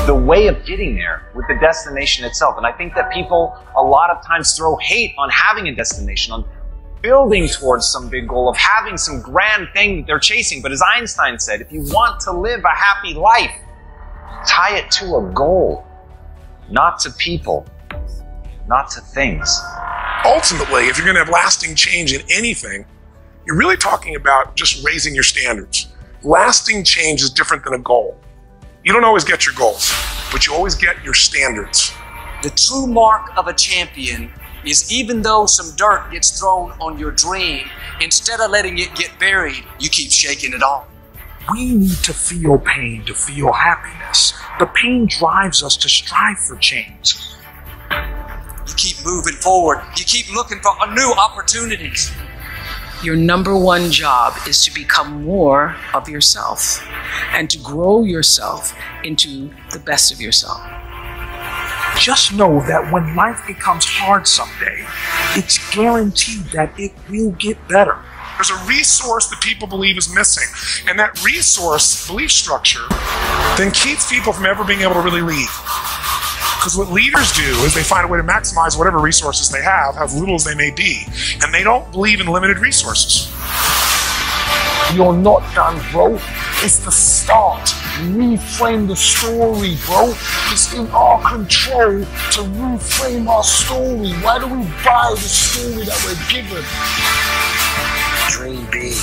the way of getting there with the destination itself. And I think that people a lot of times throw hate on having a destination, on building towards some big goal, of having some grand thing that they're chasing. But as Einstein said, if you want to live a happy life, tie it to a goal, not to people, not to things. Ultimately, if you're going to have lasting change in anything, you're really talking about just raising your standards. Lasting change is different than a goal. You don't always get your goals, but you always get your standards. The true mark of a champion is, even though some dirt gets thrown on your dream, instead of letting it get buried, you keep shaking it off. We need to feel pain to feel happiness. The pain drives us to strive for change. You keep moving forward. You keep looking for new opportunities. Your number one job is to become more of yourself and to grow yourself into the best of yourself. Just know that when life becomes hard someday, it's guaranteed that it will get better. There's a resource that people believe is missing, and that resource, belief structure, then keeps people from ever being able to really lead. Because what leaders do is they find a way to maximize whatever resources they have, as little as they may be, and they don't believe in limited resources. You're not done, bro. It's the start. Reframe the story, bro. It's in our control to reframe our story. Why do we buy the story that we're given? Dream big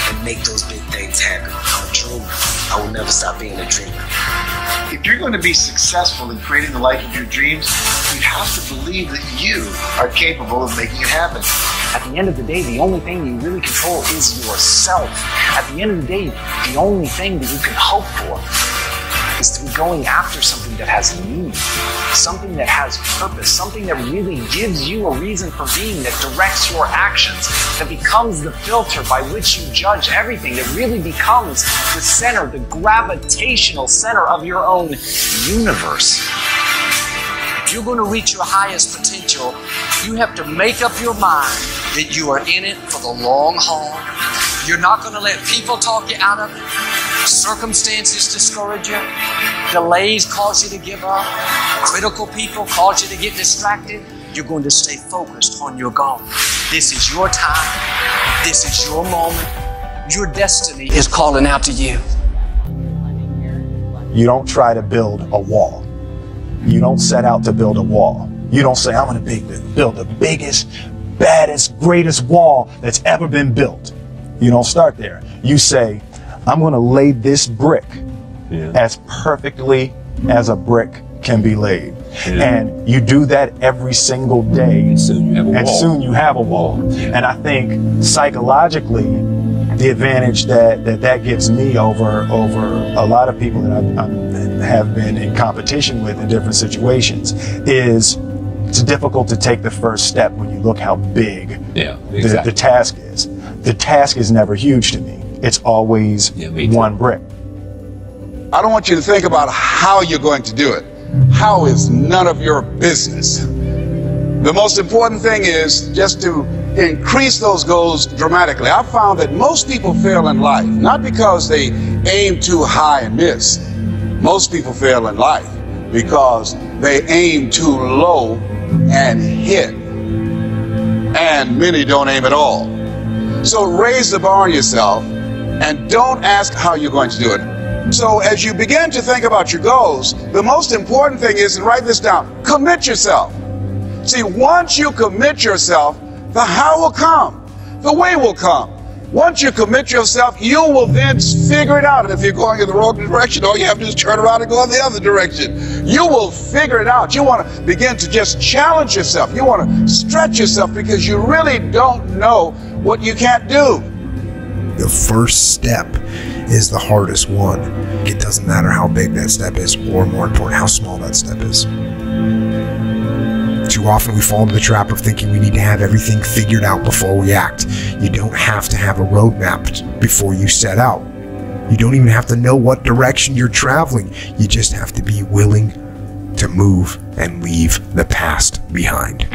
and make those big things happen. I'm a dreamer. I will never stop being a dreamer. If you're going to be successful in creating the life of your dreams, you have to believe that you are capable of making it happen. At the end of the day, the only thing you really control is yourself. At the end of the day, the only thing that you can hope for is to be going after something that has meaning, something that has purpose, something that really gives you a reason for being, that directs your actions, that becomes the filter by which you judge everything, that really becomes the center, the gravitational center of your own universe. If you're going to reach your highest potential, you have to make up your mind that you are in it for the long haul. You're not going to let people talk you out of it. Circumstances discourage you. Delays cause you to give up. Critical people cause you to get distracted. You're going to stay focused on your goal. This is your time. This is your moment. Your destiny is calling out to you. You don't try to build a wall. You don't set out to build a wall. You don't say, I'm going to build the biggest, baddest, greatest wall that's ever been built. You don't start there. You say, I'm going to lay this brick as perfectly as a brick can be laid. And you do that every single day. And soon you have a wall. And I think psychologically, the advantage that gives me over a lot of people that I have been in competition with in different situations is it's difficult to take the first step when you look how big the task is. The task is never huge to me. It's always one brick. I don't want you to think about how you're going to do it. How is none of your business. The most important thing is just to increase those goals dramatically. I've found that most people fail in life, not because they aim too high and miss. Most people fail in life because they aim too low and hit. And many don't aim at all. So raise the bar on yourself and don't ask how you're going to do it. So as you begin to think about your goals, the most important thing is, and write this down, commit yourself. See, once you commit yourself, the how will come, the way will come. Once you commit yourself, you will then figure it out. And if you're going in the wrong direction, all you have to do is turn around and go in the other direction. You will figure it out. You want to begin to just challenge yourself. You want to stretch yourself because you really don't know what you can't do. The first step is the hardest one. It doesn't matter how big that step is, or more important, how small that step is. Too often we fall into the trap of thinking we need to have everything figured out before we act. You don't have to have a roadmap before you set out. You don't even have to know what direction you're traveling. You just have to be willing to move and leave the past behind.